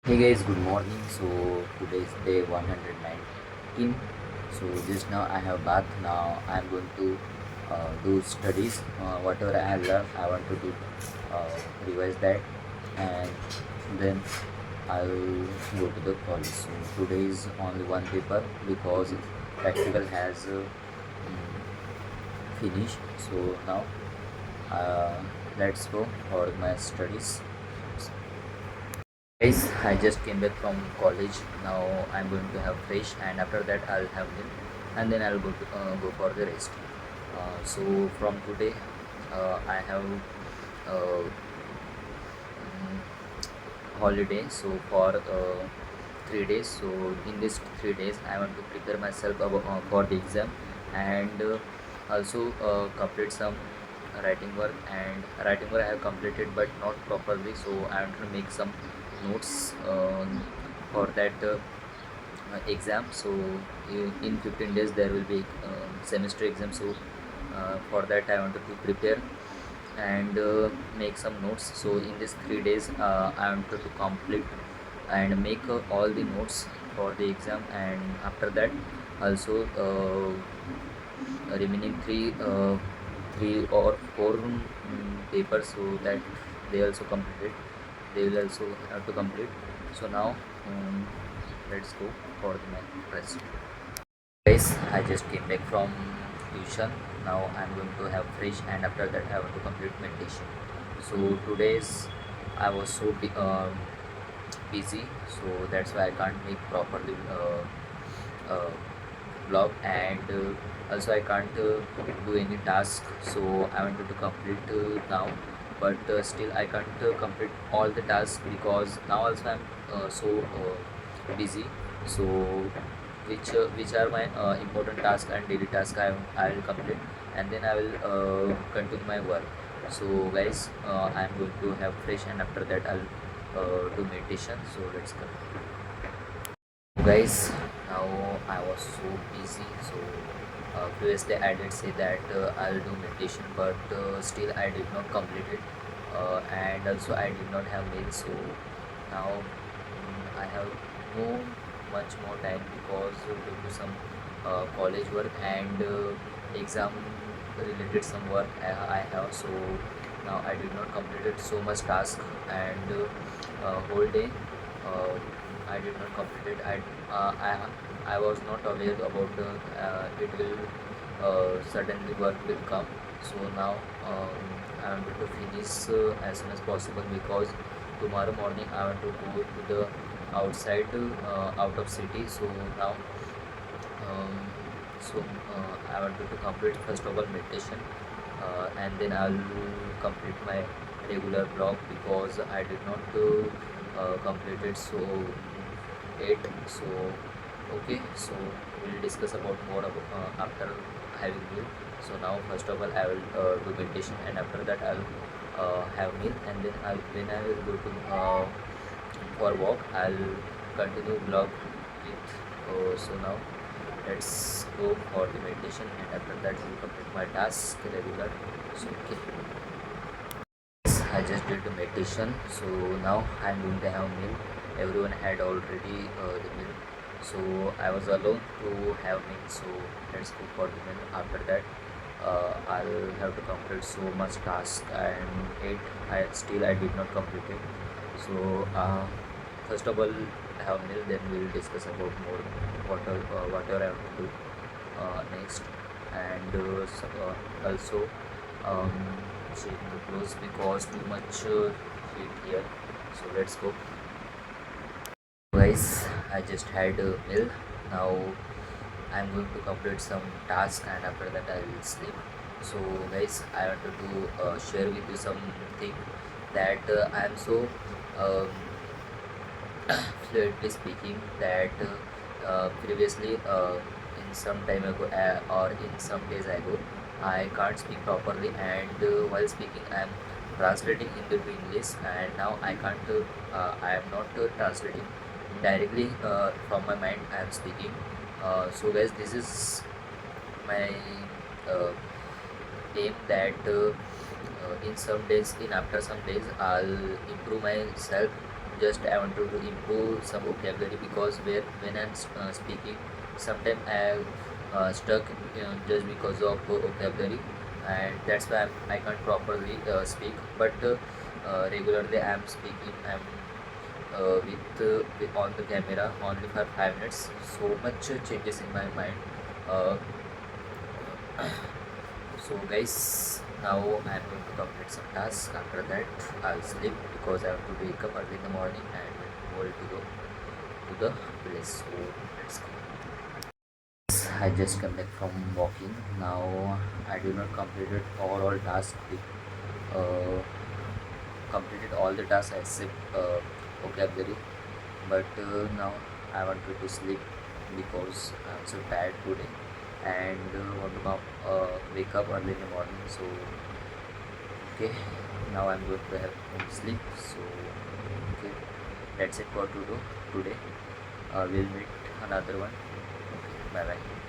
Hey guys, good morning. So today is day 119. So just now I have bath. Now I am going to do studies. Whatever I have learned, I want to do revise that, and then I'll go to the college. So today is only one paper because practical has finished. So now uh, let's go for my studies. Guys, I just came back from college. Now I'm going to have fresh, and after that I'll have meal, and then I'll go for the rest. So from today, I have uh, holiday. So for 3 days. So in these 3 days, I want to prepare myself for the exam, and also complete some writing work. And writing work I have completed, but not properly. So I want to make some notes for that exam. So in 15 days there will be semester exam. So for that I wanted to prepare and make some notes. So in these 3 days I wanted to complete and make all the notes for the exam. And after that also remaining three or four papers, so that they also completed, they will also have to complete. So now um, let's go for the next rest. Guys, I just came back from tuition. Now I'm going to have fresh, and after that I want to complete meditation. So today's I was so busy, so that's why I can't make properly uh, vlog. And also I can't do any task. So I wanted to complete now, but still I can't complete all the tasks because now also I'm so busy. So which are my important tasks and daily tasks I will complete, and then I will continue my work. So guys, I'm going to have fresh, and after that I'll do meditation. So let's go. Guys, now I was so busy. So previously I did say that I'll do meditation, but still I did not complete it. And also I did not have mail. So now I have no much more time because due to some college work and exam related some work I have. So now I did not completed so much task, and whole day uh, I did not complete it. Uh, I was not aware about it will suddenly work will come. So now I want to finish as soon as possible because tomorrow morning I want to go to the outside out of city. So now um, so I wanted to complete first of all meditation, and then I'll complete my regular blog because I did not complete it. So 8. So okay, so we'll discuss about more about after having meal. So now first of all I will do meditation, and after that I'll have meal, and then when I will go to for walk I'll continue blog with. So now let's go for the meditation, and after that we'll complete my task regular. So okay, I just did the meditation. So now I'm going to have meal. Everyone had already the meal, so I was alone to have meal. So let's go for the meal. After that I'll have to complete so much task, and it I did not complete it. So first of all have meal, then we will discuss about more whatever I have to do next. And also um, changing the clothes because too much heat here. So let's go. Guys, I just had a meal. Now I'm going to complete some task, and after that I will sleep. So guys, I wanted to share with you something that I am so um, fluently speaking that previously in some time ago or in some days ago I can't speak properly, and while speaking I am translating Hindi to English, and now I am not translating directly from my mind. I am speaking. So guys, this is my uh, aim that in some days, in after some days I'll improve myself just I want to improve some vocabulary, because where when I'm speaking, sometimes I stuck just because of vocabulary, and that's why I can't properly speak. But regularly I'm speaking, I'm with on the camera only for 5 minutes. So much changes in my mind. Uh, so guys, now I'm going to complete some tasks. After that, I'll sleep because I have to wake up early in the morning and go to the place. So let's go. I just come back from walking. Now I do not completed overall task. Uh, Completed all the tasks except vocabulary. But now I wanted to sleep because I'm so tired today, and want to wake up early in the morning. So okay, now I'm going to have home sleep. So okay, that's it for today. We'll meet another one. Okay, bye bye.